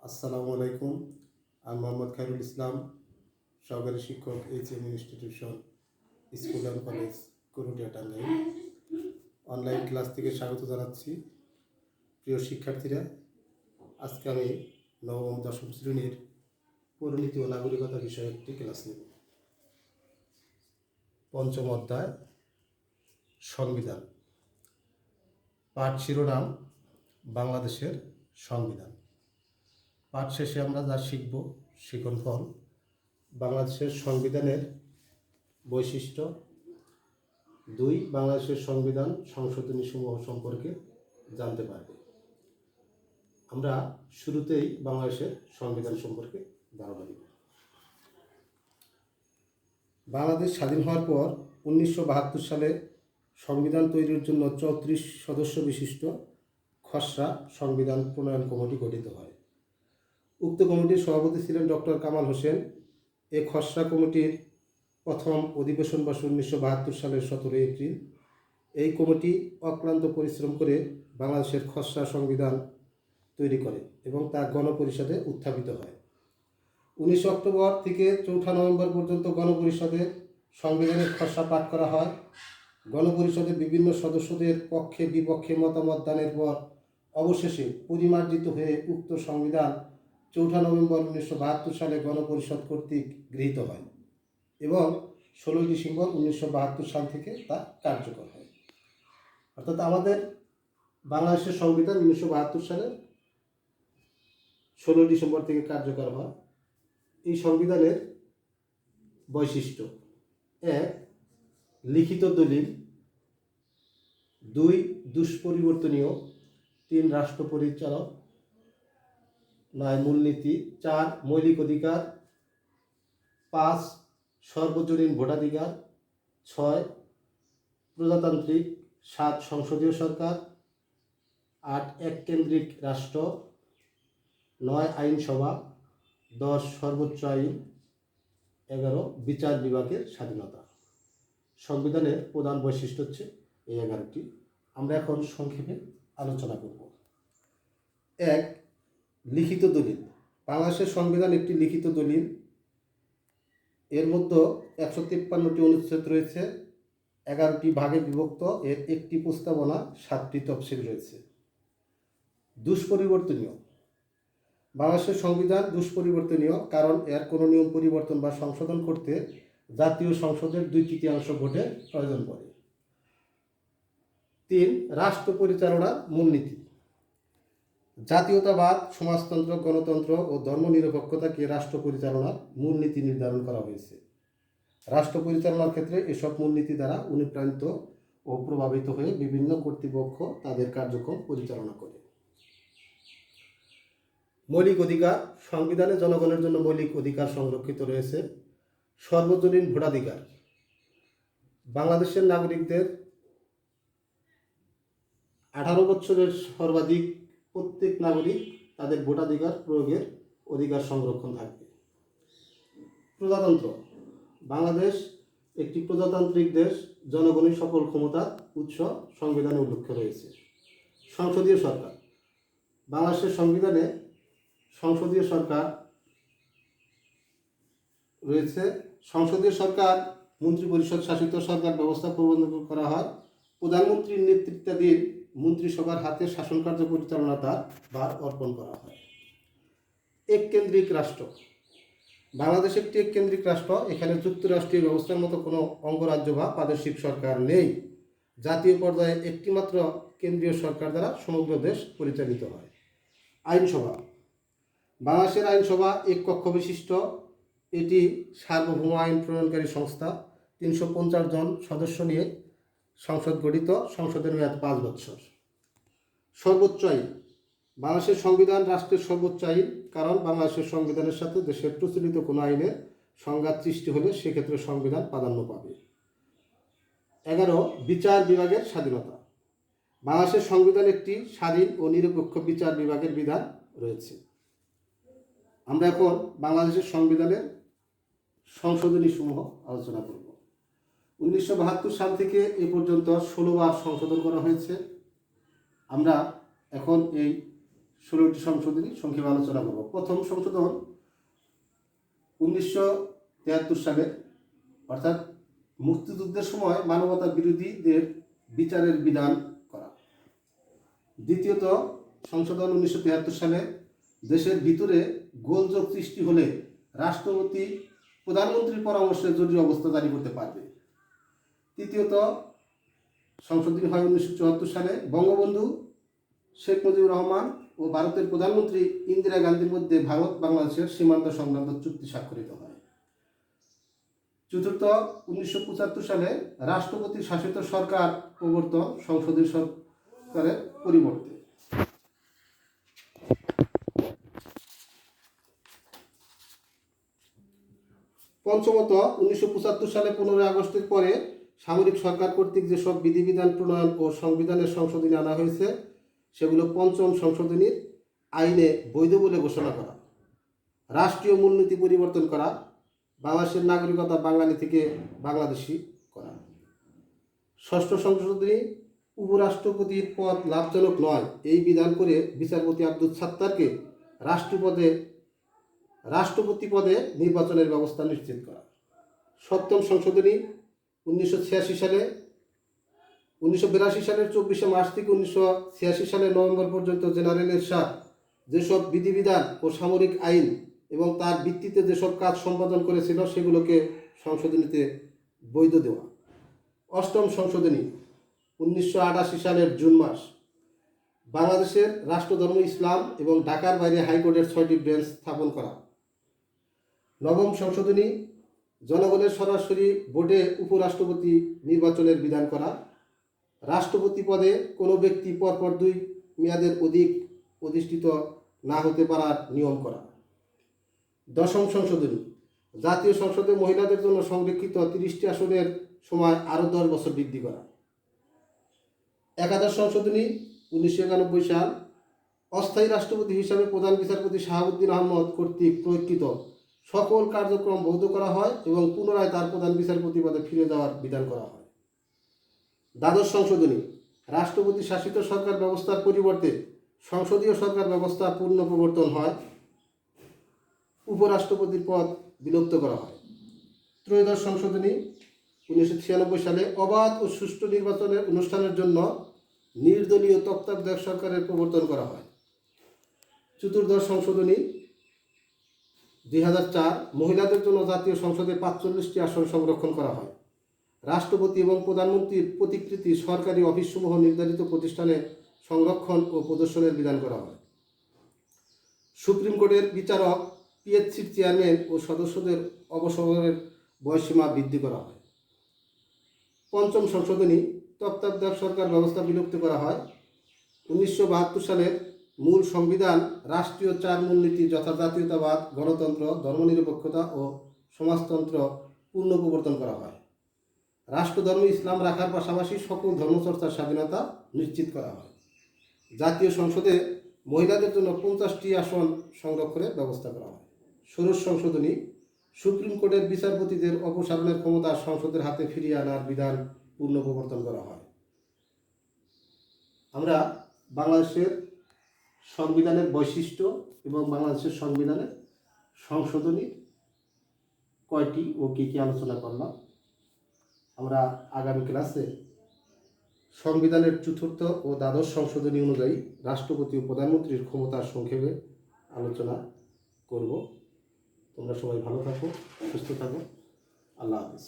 আসসালামু আলাইকুম। আমি মোহাম্মদ খায়রুল ইসলাম, সহকারী শিক্ষক HM institution school and college, Karatia, Tangail. Online class থেকে স্বাগত জানাচ্ছি। প্রিয় শিক্ষার্থীরা, আজকে আমি নবম দশম শ্রেণীর পরিণতি ও নাগরিকতা বিষয়ে একটি ক্লাস নেব। পঞ্চম অধ্যায় সংবিধান, পাঠ শিরোনাম বাংলাদেশের সংবিধান। পাঠ শেষে আমরা যা শিখব, শিক্ষণফল বাংলাদেশের সংবিধানের বৈশিষ্ট্য, 2 বাংলাদেশের সংবিধান সংশোধনী সমূহ সম্পর্কে জানতে পারবে। আমরা শুরুতেই বাংলাদেশের সংবিধান সম্পর্কে ধারণা দিব। বাংলাদেশ স্বাধীন হওয়ার পর 1972 সালে সংবিধান তৈরির জন্য 34 সদস্য বিশিষ্ট খসড়া সংবিধান প্রণয়ন কমিটি গঠিত হয়। উক্ত কমিটির সভাপতি ছিলেন ডক্টর কামাল হোসেন। এ খসড়া কমিটির প্রথম অধিবেশন বসে 1972 সালের 17 এপ্রিল। এই কমিটি অক্লান্ত পরিশ্রম করে বাংলাদেশের খসড়া সংবিধান তৈরি করে এবং তা গণপরিষদে উত্থাপিত হয়। 19 অক্টোবর থেকে 4 নভেম্বর পর্যন্ত গণপরিষদে সংবিধানের খসড়া পাঠ করা হয়। গণপরিষদের বিভিন্ন সদস্যদের পক্ষে বিপক্ষে মতামত দানের পর অবশেষে পরিমার্জিত হয়ে উক্ত সংবিধান 4 নভেম্বর 1972 সালে গণপরিষদ কর্তৃক গৃহীত হয় এবং 16 ডিসেম্বর 1972 সাল থেকে তা কার্যকর হয়। অর্থাৎ আমাদের বাংলাদেশের সংবিধান 1972 সালের 16 ডিসেম্বর থেকে কার্যকর হয়। এই সংবিধানের বৈশিষ্ট্য: 1 লিখিত দলিল, 2 দুষ্পরিবর্তনীয়, 3 রাষ্ট্র পরিচালক, 9 মূলনীতি, 4 মৌলিক অধিকার, 5 সর্বজনীন ভোটাধিকার, 6 প্রজাতান্ত্রিক, 7 সংসদীয় সরকার, 8 এককেন্দ্রিক রাষ্ট্র, 9 আইনসভা, 10 সর্বোচ্চ আইন, 11 বিচার বিভাগের স্বাধীনতা। সংবিধানের প্রধান বৈশিষ্ট্য হচ্ছে এই 11টি। আমরা এখন সংক্ষেপে আলোচনা করব। 1 লিখিত দলিল। বাংলাদেশের সংবিধান একটি লিখিত দলিল। এর মধ্যে 153টি অনুচ্ছেদ রয়েছে, 11টি ভাগে বিভক্ত। এর একটি প্রস্তাবনা, 7টি তফসিল রয়েছে। দুষ্পরিবর্তনীয়। বাংলাদেশের সংবিধান দুষ্পরিবর্তনীয় কারণ এর কোনো নিয়ম পরিবর্তন বা সংশোধন করতে জাতীয় সংসদের 2/3 ভোটের প্রয়োজন পড়ে। 3 রাষ্ট্র পরিচালনার মূলনীতি। জাতীয়তাবাদ, সমাজতন্ত্র, গণতন্ত্র ও ধর্মনিরপেক্ষতাকে রাষ্ট্র পরিচালনার মূলনীতি নির্ধারণ করা হয়েছে। রাষ্ট্র পরিচালনার ক্ষেত্রে এসব মূলনীতি দ্বারা অনুপ্রাণিত ও প্রভাবিত হয়ে বিভিন্ন কর্তৃপক্ষ তাদের কার্যক্রম পরিচালনা করে। মৌলিক অধিকার। সংবিধানে জনগণের জন্য মৌলিক অধিকার সংরক্ষিত রয়েছে। সর্বজনীন ভোটাধিকার। বাংলাদেশের নাগরিকদের 18 বছরের সর্বাধিক প্রত্যেক নাগরিক তাদের ভোটাধিকার প্রয়োগের অধিকার সংরক্ষণ থাকবে। প্রজাতন্ত্র। বাংলাদেশ একটি প্রজাতান্ত্রিক দেশ। জনগণের সকল ক্ষমতার উৎস সংবিধানে উল্লেখ রয়েছে। সংসদীয় সরকার। বাংলাদেশের সংবিধানে সংসদীয় সরকার রয়েছে। সংসদীয় সরকার মন্ত্রিপরিষদ শাসিত সরকার ব্যবস্থা প্রবর্তন করা হয়। প্রধানমন্ত্রীর নেতৃত্বাধীন মন্ত্রিসভার হাতে শাসন কার্য পরিচালনার ভার অর্পণ করা হয়। এককেন্দ্রিক রাষ্ট্র। বাংলাদেশ একটি এককেন্দ্রিক রাষ্ট্র। এখানে যুক্তরাষ্ট্রীয় ব্যবস্থার মতো কোনো অঙ্গরাজ্য বা প্রাদেশিক সরকার নেই। জাতীয় পর্যায়ে একটিমাত্র কেন্দ্রীয় সরকার দ্বারা সমগ্র দেশ পরিচালিত হয়। আইনসভা। বাংলাদেশের আইনসভা এক কক্ষ বিশিষ্ট। এটি সার্বভৌম আইন প্রণয়নকারী সংস্থা। 350 জন সদস্য নিয়ে সংসদ গঠিত। সংসদের মেয়াদ 5 বছর। সর্বোচ্চ আইন। বাংলাদেশের সংবিধান রাষ্ট্রের সর্বোচ্চ আইন, কারণ বাংলাদেশের সংবিধানের সাথে দেশের প্রচলিত কোনো আইনের সংঘাত সৃষ্টি হলে সেক্ষেত্রে সংবিধান প্রাধান্য পাবে। 11 বিচার বিভাগের স্বাধীনতা। বাংলাদেশের সংবিধান একটি স্বাধীন ও নিরপেক্ষ বিচার বিভাগের বিধান রয়েছে। আমরা এখন বাংলাদেশের সংবিধানের সংশোধনী সমূহ আলোচনা করব। 1972 সাল থেকে এ পর্যন্ত 16 বার সংশোধন করা হয়েছে। আমরা এখন এই 16টি সংশোধনী সংক্ষেপে আলোচনা করব। প্রথম সংশোধন 1973 সালে, অর্থাৎ মুক্তিযুদ্ধের সময় মানবতা বিরোধীদের বিচারের বিধান করা। দ্বিতীয়ত সংশোধন 1973 সালে, দেশের ভিতরে গোলযোগ সৃষ্টি হলে রাষ্ট্রপতি প্রধানমন্ত্রীর পরামর্শে জরুরি অবস্থা জারি করতে পারবে। তৃতীয়ত সংশোধনী হয় 1974 সালে, বঙ্গবন্ধু শেখ মুজিবুর রহমান ও ভারতের প্রধানমন্ত্রী ইন্দিরা গান্ধীর মধ্যে ভারত বাংলাদেশের সীমান্ত সংক্রান্ত চুক্তি স্বাক্ষরিত হয়। চতুর্থ 1975 সালে, রাষ্ট্রপতি শাসিত সরকার প্রবর্তন সংসদীয় সরকারের পরিবর্তে। পঞ্চমত 1975 সালে 15 আগস্টের পরে সামরিক সরকার কর্তৃক যেসব বিধিবিধান প্রণয়ন ও সংবিধানের সংশোধনী আনা হয়েছে সেগুলো পঞ্চম সংশোধনীর আইনে বৈধ বলে ঘোষণা করা। রাষ্ট্রীয় মূলনীতি পরিবর্তন করা, বাংলাদেশের নাগরিকতা বাঙালি থেকে বাংলাদেশি করা। ষষ্ঠ সংশোধনী উপরাষ্ট্রপতির পদ লাভজনক নয় এই বিধান করে বিচারপতি আব্দুল সাত্তারকে রাষ্ট্রপতি পদে নির্বাচনের ব্যবস্থা নিশ্চিত করা। সপ্তম সংশোধনী 1986 সালে, 1982 সালের 24 মার্চ থেকে 1986 সালের নভেম্বর পর্যন্ত জেনারেল এরশাদ যেসব বিধিবিধান ও সামরিক আইন এবং তার ভিত্তিতে যেসব কাজ সম্পাদন করেছিল সেগুলোকে সংশোধনীতে বৈধ দেওয়া। অষ্টম সংশোধনী 1988 সালের জুন মাস, বাংলাদেশের রাষ্ট্রধর্ম ইসলাম এবং ঢাকার বাইরে হাইকোর্টের 6টি বেঞ্চ স্থাপন করা। নবম সংশোধনী জনগণের সরাসরি ভোটে উপরাষ্ট্রপতি নির্বাচনের বিধান করা। রাষ্ট্রপতি পদে কোনো ব্যক্তি পরপর 2 মেয়াদের অধিক অধিষ্ঠিত না হতে পারার নিয়ম করা। দশম সংশোধনী জাতীয় সংসদে মহিলাদের জন্য সংরক্ষিত 30টি আসনের সময় আরও 10 বছর বৃদ্ধি করা। একাদশ সংশোধনী 1991 সাল, অস্থায়ী রাষ্ট্রপতি হিসাবে প্রধান বিচারপতি শাহাবুদ্দিন আহমদ কর্তৃক প্রয়োগকৃত সকল কার্যক্রম বৈধ করা হয় এবং পুনরায় তার প্রধান বিচারপতি পদে ফিরে যাওয়ার বিধান করা হয়। দ্বাদশ সংশোধনী রাষ্ট্রপতি শাসিত সরকার ব্যবস্থার পরিবর্তে সংসদীয় সরকার ব্যবস্থা পূর্ণ প্রবর্তন হয়, উপরাষ্ট্রপতির পদ বিলুপ্ত করা হয়। ত্রয়োদশ সংশোধনী 1996 সালে, অবাধ ও সুষ্ঠু নির্বাচনের অনুষ্ঠানের জন্য নির্দলীয় তত্ত্বাবধায়ক সরকারের প্রবর্তন করা হয়। চতুর্দশ সংশোধনী 2004, মহিলাদের জন্য জাতীয় সংসদে 45টি আসন সংরক্ষণ করা হয়। রাষ্ট্রপতি এবং প্রধানমন্ত্রীর প্রতিকৃতি সরকারি অফিসসমূহ নির্ধারিত প্রতিষ্ঠানে সংরক্ষণ ও প্রদর্শনের বিধান করা হয়। সুপ্রিম কোর্টের বিচারক, পিএসসির চেয়ারম্যান ও সদস্যদের অবসরের বয়সীমা বৃদ্ধি করা হয়। পঞ্চম সংশোধনী তত্ত্বাবধায়ক সরকার ব্যবস্থা বিলুপ্ত করা হয়। 1972 সালের মূল সংবিধান রাষ্ট্রীয় 4 মূলনীতি যথা জাতীয়তাবাদ, গণতন্ত্র, ধর্মনিরপেক্ষতা ও সমাজতন্ত্র পূর্ণ প্রবর্তন করা হয়। রাষ্ট্রধর্ম ইসলাম রাখার পাশাপাশি সকল ধর্মচর্চার স্বাধীনতা নিশ্চিত করা হয়। জাতীয় সংসদে মহিলাদের জন্য 50টি আসন সংরক্ষণের ব্যবস্থা করা হয়। ষোড়শ সংশোধনী সুপ্রিম কোর্টের বিচারপতিদের অপসারণের ক্ষমতা সংসদের হাতে ফিরিয়ে আনার বিধান পূর্ণ প্রবর্তন করা হয়। আমরা বাংলাদেশের সংবিধানের বৈশিষ্ট্য এবং বাংলাদেশের সংবিধানের সংশোধনী কয়টি ও কী কী আলোচনা করলাম। আমরা আগামী ক্লাসে সংবিধানের চতুর্থ ও দ্বাদশ সংশোধনী অনুযায়ী রাষ্ট্রপতি ও প্রধানমন্ত্রীর ক্ষমতার সংক্ষেপে আলোচনা করব। তোমরা সবাই ভালো থাকো, সুস্থ থাকো। আল্লাহ হাফিজ।